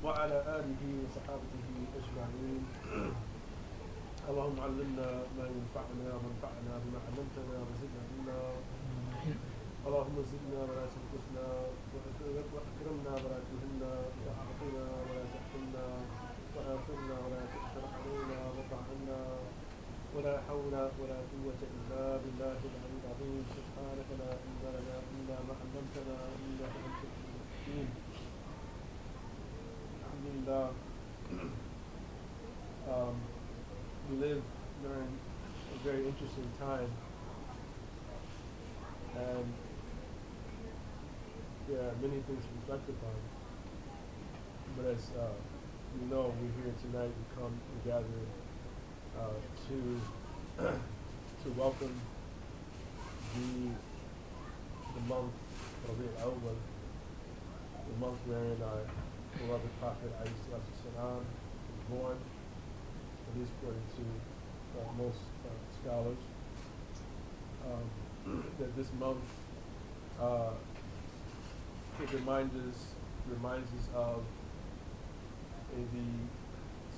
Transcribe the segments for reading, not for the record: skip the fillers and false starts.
وعلى آله وصحابته أجمعين. اللهم علمنا ما ينفعنا وانفعنا بما علمتنا وزدنا علما. اللهم زدنا ولا تنقصنا وأكرمنا ولا تهنا وأعطنا ولا تحرمنا وآثرنا ولا تؤثر علينا وارض عنا ولا حول ولا قوة إلا بالله العلي العظيم. سبحانك لا علم لنا إلا ما علمتنا إنك أنت العليم الحكيم. Alhamdulillah. We live during a very interesting time, and there are many things to reflect upon. But as you know, we're here tonight. We come together to welcome the month Rabi' al-Awwal, the month wherein our beloved Prophet ﷺ was born, at least according to most scholars. That this month it reminds us of the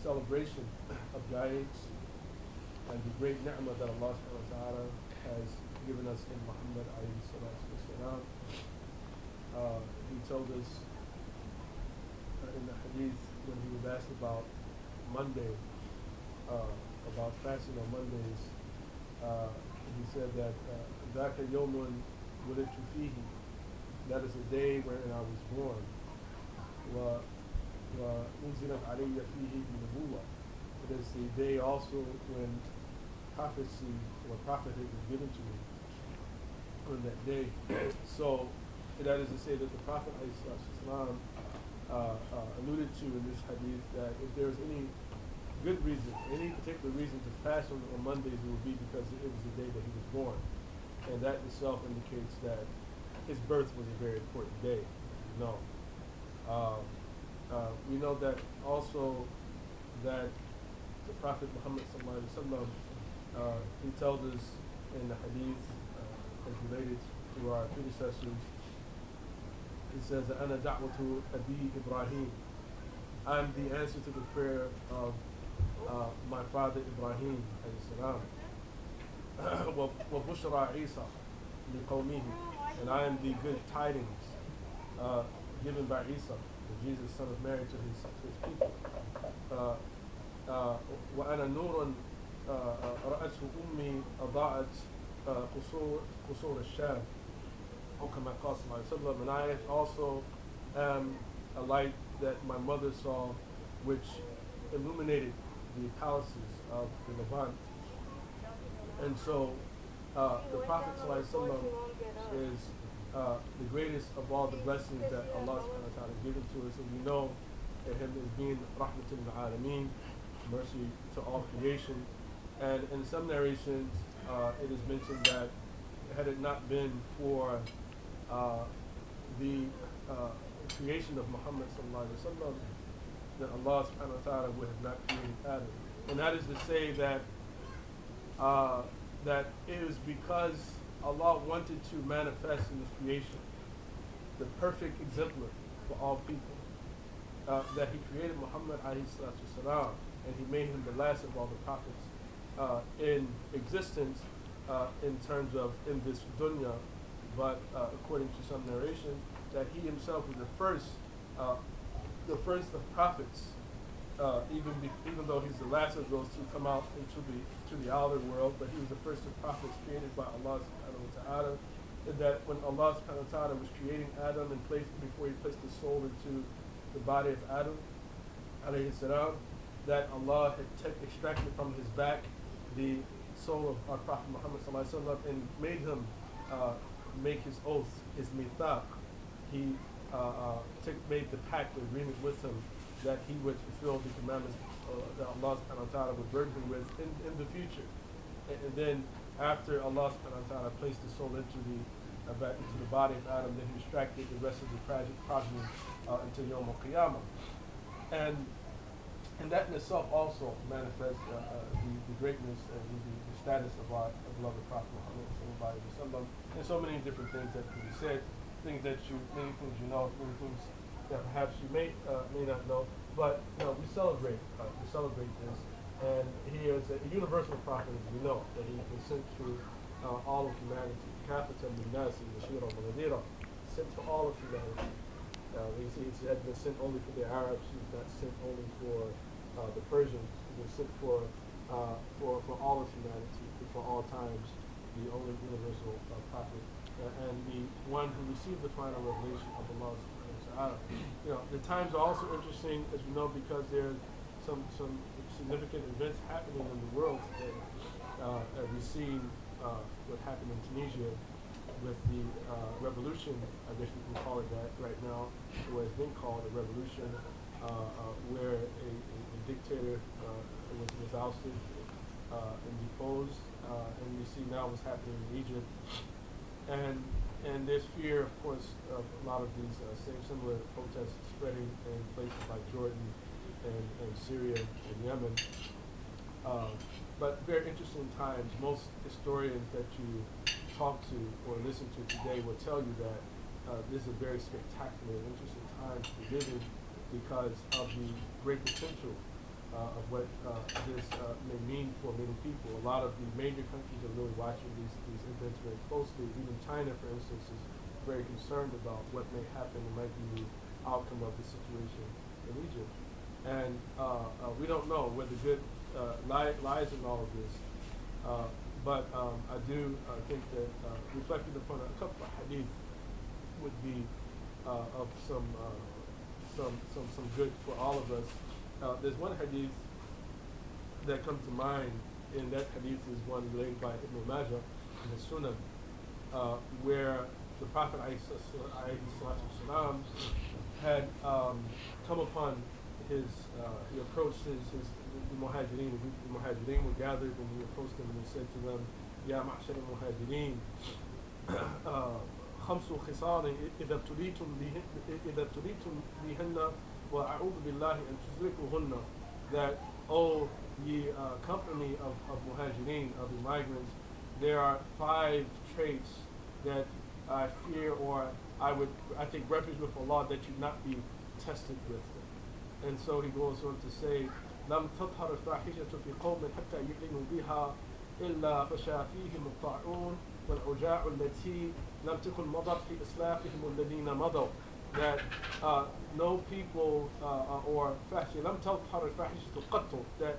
celebration of Gaid and the great ni'mah that Allah subhanahu wa ta'ala has given us in Muhammad alayhi salatu wasalam. He told us in the hadith when he was asked about Monday, about fasting on Mondays, he said that ذَاكَ يَوْمٌ وُلِدْتُ فِيهِ, that is a day wherein I was born. وَأُنزِلَتْ عَلَيَّ فِيهِ النُّبُوَّةُ, it is the day also when prophecy or prophethood was given to me on that day. So that is to say that the Prophet ﷺ alluded to in this hadith that if there was any good reason, any particular reason to fast on Mondays, it would be because it was the day that he was born. And that itself indicates that his birth was a very important day. We know that also that the Prophet Muhammad ﷺ, he tells us in the hadith as related to our predecessors, he says, أَنَا دَعْوَةُ أَبِي إِبْرَاهِيم, I'm the answer to the prayer of my father Ibrahim alayhi salam. وَبُشْرَى عِيسَى لِقَوْمِهِ, and I am the good tidings given by Isa, Jesus, son of Mary, to his people. وَأَنَا نُورٌ رَأَتْهُ أُمِّي أَضَاءَتْ قُصُورَ الشَّامِ, and I also am a light that my mother saw, which illuminated the palaces of the Levant. And so the Prophet ﷺ is the greatest of all the blessings that Allah subhanahu wa ta'ala has given to us, and we know that him as being rahmatul lil alameen, mercy to all creation. And in some narrations it is mentioned that had it not been for the creation of Muhammad sallallahu alaihi wasallam, that Allah subhanahu wa ta'ala would have not created Adam. And that is to say that that it was because Allah wanted to manifest in this creation the perfect exemplar for all people, that he created Muhammad alayhi salatu wasalam, and he made him the last of all the prophets in existence in terms of in this dunya, but according to some narration that he himself was the first of prophets, even though he's the last of those to come out to the outer world, but he was the first of prophets created by Allah subhanahu wa ta'ala. And that when Allah subhanahu wa ta'ala was creating Adam and before he placed the soul into the body of Adam alayhi salam, that Allah had extracted from his back the soul of our Prophet Muhammad sallallahu alaihi wasallam and made him make his oath, his mithaq. He made the pact, the agreement with him that he would fulfill the commandments that Allah subhanahu wa ta'ala would burden him with in the future. And then after Allah subhanahu wa ta'ala placed the soul into the body of Adam, then he extracted the rest of the progeny until Yawm al-Qiyamah. And that in itself also manifests the greatness and the status of our beloved Prophet Muhammad sallallahu alaihi wasallam, and so many different things that can be said, many things you know, many things that perhaps you may not know, but we celebrate this, and he is a universal prophet, as we know, that he was sent to all of humanity. Kafatan linnasi bashira wa nadhira, sent to all of humanity. He had been sent only for the Arabs. He's not sent only for the Persians. He was sent for all of humanity, for all times, the only universal prophet, and the one who received the final revelation of Allah subhanahu wa ta'ala. The times are also interesting, as we know, because there's some significant events happening in the world today. We've seen what happened in Tunisia with the revolution, I guess we can call it that right now, what has been called a revolution, where a dictator was ousted and deposed, and you see now what's happening in Egypt, and there's fear, of course, of a lot of these similar protests spreading in places like Jordan and Syria and Yemen. But very interesting times. Most historians that you talk to or listen to today will tell you that this is a very spectacular and interesting time to be living because of the great potential of what this may mean for many people. A lot of the major countries are really watching these events very closely. Even China, for instance, is very concerned about what may happen and might be the outcome of the situation in Egypt. And we don't know where the good lies in all of this. But I do think that reflecting upon a couple of hadith would be of some good for all of us. There's one hadith that comes to mind, and that hadith is one related by Ibn Majah in the Sunnah, where the Prophet ﷺ had come upon he approached the Muhajirin. The Muhajirin were gathered, and he approached them and he said to them, Ya ma'ashar al-Muhajirin, خمس خصال إذا ابتليتم بهن وأعوذ بالله أن تدركوهن, that, O ye company of Muhajirin, of the migrants, there are 5 traits that I fear, or I take refuge with Allah that you not be tested with them. And so he goes on to say, لم تظهر الفاحشة في قوم حتى يعلنوا بها إلا فشا فيهم الطاعون والأوجاع التي لم تكن مضت في إسلافهم الذين مضوا. That no people or فاحشة لم تظهر الفاحشة قط, that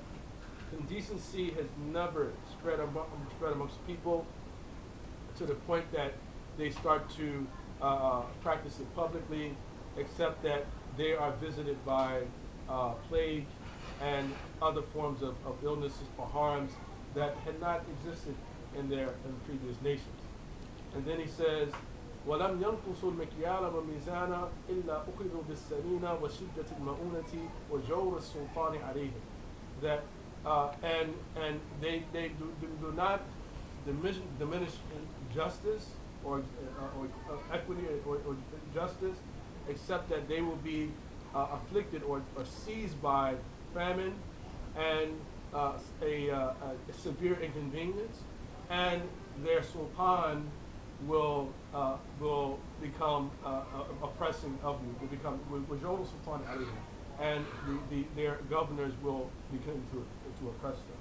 indecency has never spread amongst people to the point that they start to practice it publicly, except that they are visited by plague and other forms of illnesses or harms that had not existed in previous nations. And then he says, وَلَمْ يَنْقُصُوا الْمِكْيَالَ وَمِيزَانَ إِلَّا أُخِذُوا بِالسَّنِينَ وَشِدَّةِ الْمَؤُونَةِ وَجَوْرِ السُّلْطَانِ عَلَيْهِمْ. That and they do not diminish justice or equity or justice, except that they will be afflicted or seized by famine and a severe inconvenience, and their sultan will become oppressing of you. Will become وَجَوْرُ السُّلْطَانِ عَلَيْهِمْ, and their governors will begin to oppress them.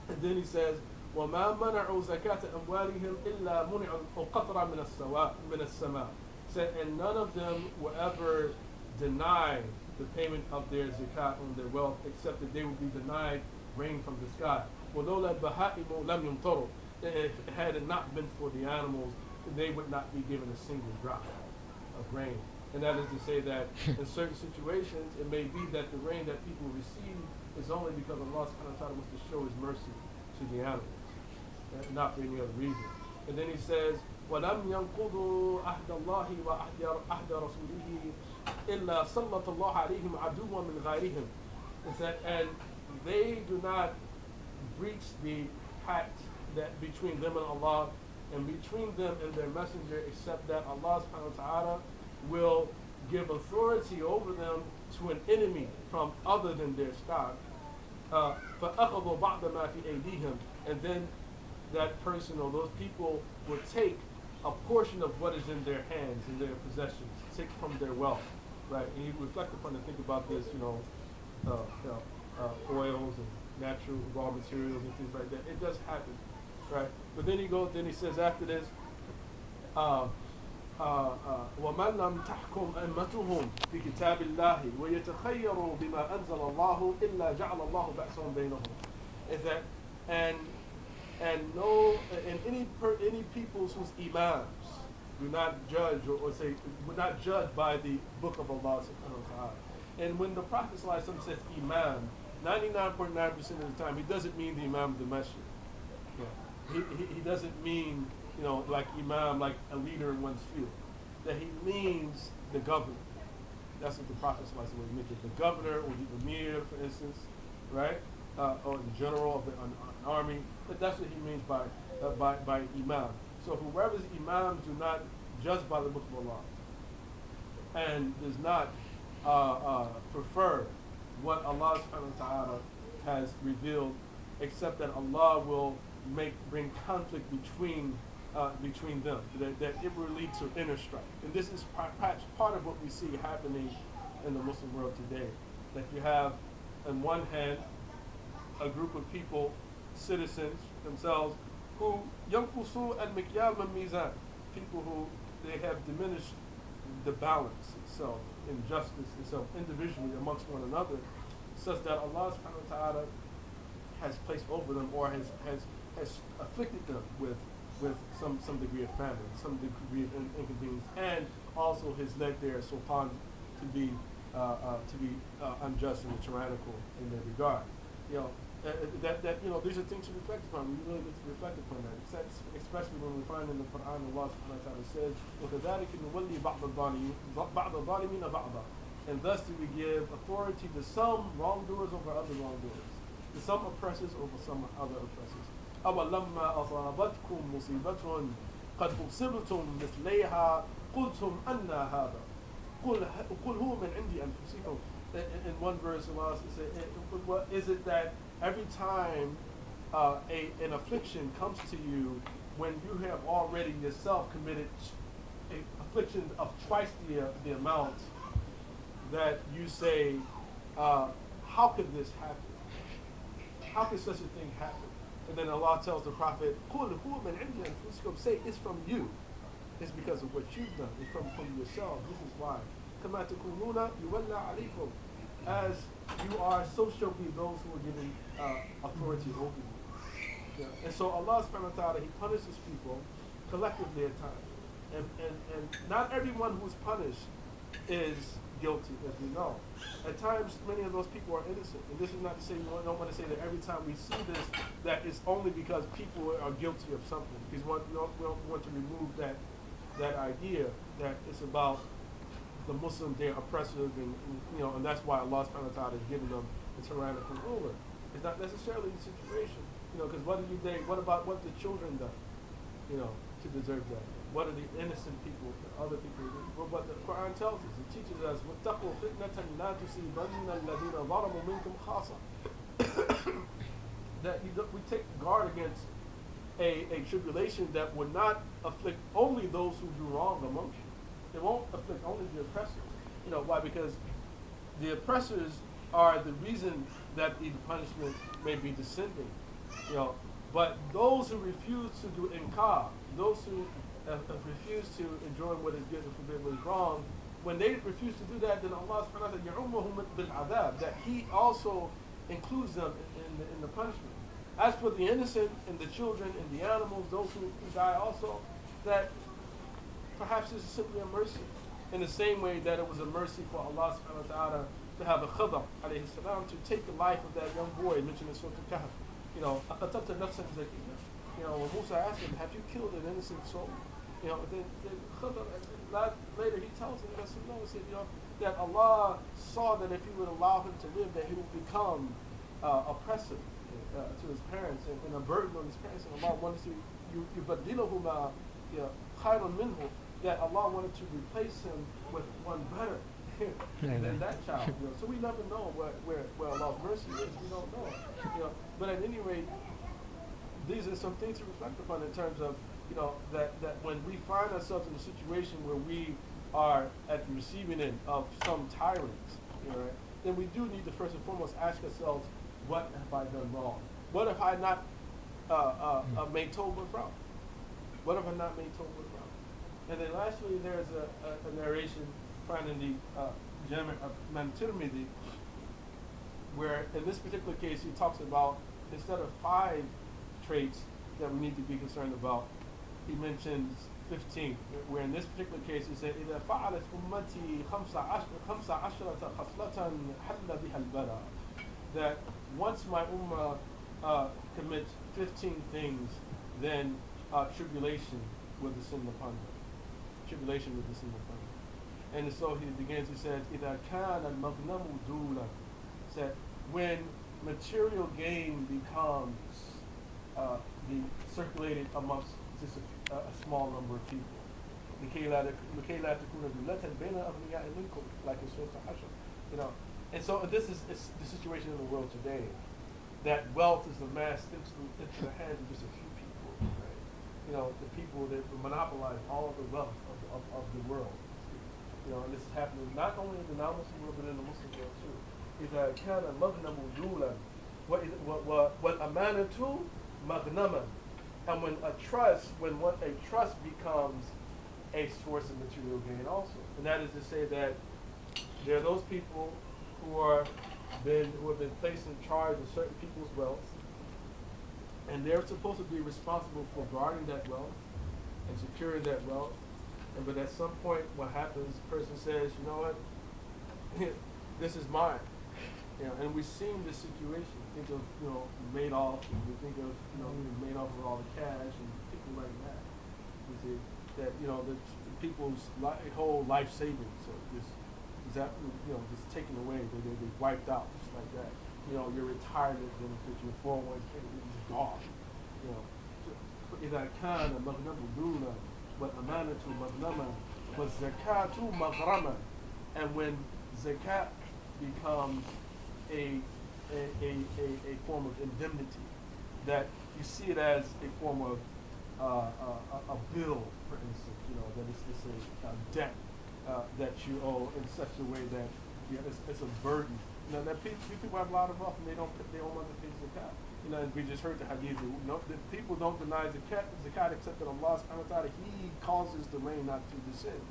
And then he says, وَمَا مَنَعُوا زَكَاةَ أَمْوَالِهِمْ إِلَّا مُنِعُوا الْقَطْرَ مِنَ السَّمَاءِ. And none of them will ever deny the payment of their zakat on their wealth, except that they will be denied rain from the sky. وَلَوْلَا الْبَهَائِمُ لَمْ يُمْطَرُوا. Had it not been for the animals, they would not be given a single drop of rain. And that is to say that in certain situations, it may be that the rain that people receive is only because Allah subhanahu wa ta'ala wants to show His mercy to the animals, not for any other reason. And then he says, وَلَمْ يَنْقُضُوا عَهْدَ اللَّهِ وَعَهْدَ رَسُولِهِ إِلَّا سَلَّطَ اللَّهَ عَلَيْهِمْ عَدُوًّا مِنْ غَيْرِهِمْ. And they do not breach the pact that between them and Allah and between them and their messenger, except that Allah subhanahu wa ta'ala will give authority over them to an enemy from other than their stock. فَأَخَذُوا بَعْضَ مَا فِي أَيْدِيهِمْ. And then that person or those people will take a portion of what is in their hands, in their possessions, take from their wealth. right? And you reflect upon and think about this, oils and natural raw materials and things like that. It does happen, right? But then he says after this, وَمَنْ لَمْ تَحْكُمْ أَئِمَّتُهُمْ بِكِتَابِ اللَّهِ وَيَتَخَيَّرُوا بِمَا أَنزَلَ اللَّهُ إِلَّا جَعَلَ اللَّهُ بَأْسَهُمْ بَيْنَهُم. Is that and any peoples whose imams do not judge or say would not judge by the book of Allah subhanahu wa ta'ala. And when the Prophet ﷺ says imam, 99.9% of the time he doesn't mean the imam of the masjid. Yeah. He doesn't mean, like imam, like a leader in one's field. That he means the governor. That's what the Prophet ﷺ meant. The governor or the emir, for instance, right? Or the general of an army. But that's what he means by imam. So whoever's imams do not judge by the book of Allah and does not prefer what Allah subhanahu wa ta'ala has revealed, except that Allah will bring conflict between them, that it will lead to inner strife. And this is perhaps part of what we see happening in the Muslim world today. That you have, on one hand, a group of people, citizens themselves, who yanqusu al-mikyal min-mizan, people who they have diminished the balance itself, injustice itself, individually amongst one another, such that Allah subhanahu wa ta'ala has placed over them or has afflicted them with some degree of famine, some degree of inconvenience, and also has led their sultan to be unjust and tyrannical in their regard. These are things to reflect upon. We really need to reflect upon that, especially when we find in the Quran Allah subhanahu wa ta'ala says, وَكَذَلِكَ نُوَلِّي بَعْضَ الظَّالِمِينَ بَعْضًا. And thus do we give authority to some wrongdoers over other wrongdoers, to some oppressors over some other oppressors. أَوَلَمَّا أَصَابَتْكُمْ مُصِيبَةٌ قَدْ أُصِبْتُمْ مِثْلَيْهَا قُلْتُمْ أَنَّا هَذَا قُلْ هُوَ مِنْ عِنْدِ أَنفُسِكُمْ. In one verse, Allah says, is it that every time an affliction comes to you, when you have already yourself committed an affliction of twice the amount, that you say, how could this happen? How could such a thing happen? And then Allah tells the Prophet, say it's from you. It's because of what you've done. It's from yourself. This is why. As you are, so shall be those who are given authority over you. Yeah. And so Allah subhanahu wa ta'ala, He punishes people collectively at times. And not everyone who's punished is guilty, as we know. At times, many of those people are innocent. And this is not to say, we don't want to say that every time we see this, that it's only because people are guilty of something. Because we don't want to remove that idea that it's about the Muslims, they're oppressive, and that's why Allah subhanahu wa ta'ala is giving them a tyrannical ruler. It's not necessarily the situation, because what about what the children done, to deserve that? What are the innocent people, other people do? Well, but the Quran tells us, it teaches us, وَاتَّقُوا فِتْنَةً لَا تُصِيبَنَّ الَّذِينَ ظَلَمُوا مِنكُمْ خَاصَّةً. That we take guard against a tribulation that would not afflict only those who do wrong amongst you. It won't afflict only the oppressors. Why? Because the oppressors are the reason that the punishment may be descending. But those who refuse to do inkar, those who refuse to enjoy what is good and forbid what is wrong, when they refuse to do that, then Allah subhanahu wa ta'ala يَعُمُّهُمْ بِالْعَذَابِ, that He also includes them in the punishment. As for the innocent and the children and the animals, those who die also, that perhaps this is simply a mercy. In the same way that it was a mercy for Allah subhanahu wa ta'ala to have a Khidr alayhi salam to take the life of that young boy mentioned in Surah Al-Kahf. أَقَتَلْتَ نَفْسًا زَكِيًّا. When Musa asked him, have you killed an innocent soul? Then Khidr, later he tells him, he said, that Allah saw that if He would allow him to live, that he would become oppressive to his parents and a burden on his parents, and Allah wanted to يُبَدِّلَهُمَا خَيْرًا مِنْهُ, that Allah wanted to replace him with one better than that child. So we never know where Allah's mercy is. We don't know. But at any rate, these are some things to reflect upon in terms of that when we find ourselves in a situation where we are at the receiving end of some tyrants, you know, right, then we do need to first and foremost ask ourselves, what have I done wrong? What have I not made Tawbah from? What have I not made Tawbah from? And then lastly, there's a narration found in the Jami' of Imam Tirmidhi, where in this particular case he talks about, instead of 5 traits that we need to be concerned about, he mentions 15, where in this particular case he said, إِذَا فَعَلَتْ أُمَّتِي 15 خَصْلَةً حَلَّ بِهَا الْبَلَى, that once my ummah commits 15 things, then tribulation will descend upon them. Tribulation will descend upon them. And so he begins, he says, إِذَا كَانَ الْمَغْنَمُ دُولًا, said, when material gain becomes be circulated amongst just a small number of people. لكي لا تكون ذلة بين أغنياء منكم, like in Surah Al-Hashr, you know. And so this is the situation in the world today, that wealth is amassed into the hands of just a few people, right? You know, the people that monopolize all of the wealth of the world. You know, and this is happening not only in the non-Muslim world, but in the Muslim world too. إذا كان المغنم ذولا والأمانة مغنما, and when a trust becomes a source of material gain also, and that is to say that there are those people who have been placed in charge of certain people's wealth, and they're supposed to be responsible for guarding that wealth and securing that wealth. But at some point, what happens? The person says, "You know what? This is mine." You know, and we've seen this situation. Think of, you know, Madoff, and we think of, you know, Madoff with all the cash and people like that. You see that, you know, the people's whole life savings, so just taken away. They wiped out just like that. You know, your retirement benefits, your 401k, is gone. You know, إذا كان مغنم دولا والأمانة مغنما والزكاة مغرما, and when zakat becomes a form of indemnity, that you see it as a form of a bill, for instance, you know, that it's a debt that you owe in such a way that it's a burden. You know, that people have a lot of wealth and they don't want to pay zakat. You know, and we just heard the hadith. The people don't deny zakat except that Allah subhanahu wa ta'ala, He causes the rain not to descend.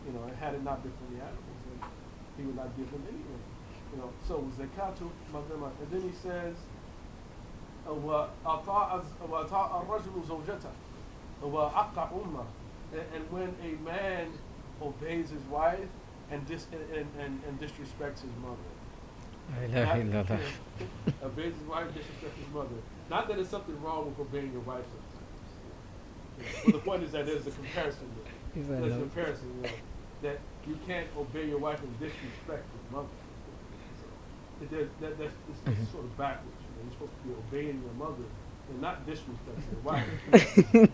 You know, and had it not been for the animals, then He would not give them any rain. You know, so zakatu maghrama, and then he says, وَأَطَاعَ الرَّجُلُ زَوْجَتَهُ وَأَقَّعُ أُمَّهُ, and when a man obeys his wife and disrespects his mother. Obeys his wife, disrespects his mother. Not that there's something wrong with obeying your wife sometimes. But the point is that there's a comparison there. There's a comparison, you know, that you can't obey your wife and disrespect your mother. That's sort of backwards. You know, you're supposed to be obeying your mother and not disrespecting your wife.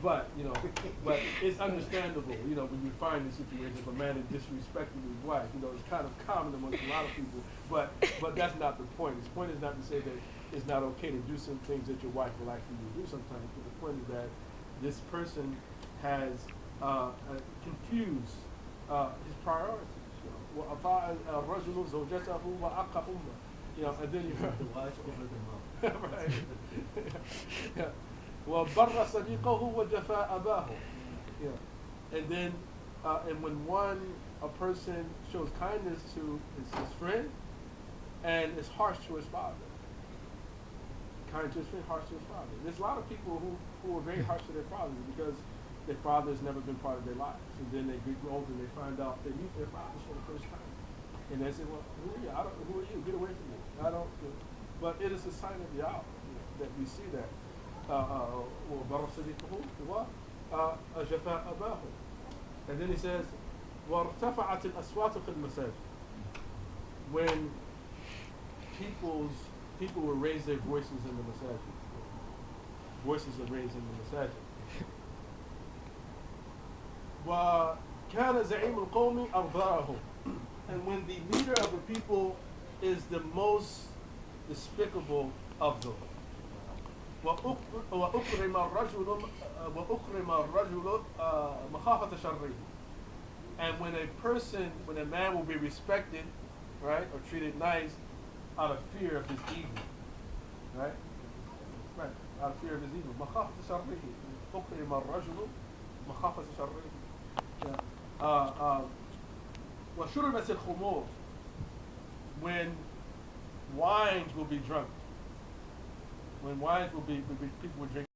But it's understandable, you know, when you find the situation of a man is disrespecting his wife. You know, it's kind of common amongst a lot of people. But that's not the point. The point is not to say that it's not okay to do some things that your wife will actually do sometimes. But the point is that this person has confused his priorities. You know, and then you have the wife over the mom. Right. Yeah. وَبَرَّ صَدِيقَهُ وَجَفَاءَ أَبَاهُ. Yeah. And then, and when a person shows kindness to his friend and is harsh to his father. Kind to his friend, harsh to his father. There's a lot of people who are very harsh to their fathers because their father has never been part of their lives. And then they grow older and they find out they meet their fathers for the first time. And they say, well, who are you? Who are you? Get away from me. I don't. But it is a sign of the hour that we see that. And then he says, وَارْتَفَعَتِ الْأَصْوَاتُ فِي الْمَسَاجِدِ. When people will raise their voices in the masajid. Voices are raised in the masajid. وَكَانَ زَعِيمُ الْقَوْمِ أَرْضَاهُ. And when the leader of the people is the most despicable of them. وَأُكْرِمَ الرَّجُلُ مَخَافَةَ شَرِّهِ. And when a man will be respected, right, or treated nice out of fear of his evil, right? Right, out of fear of his evil. مخافة شره أكرم الرجل مخافة شره. وشربت الخمور, when wines will be drunk. When wines will be people will drink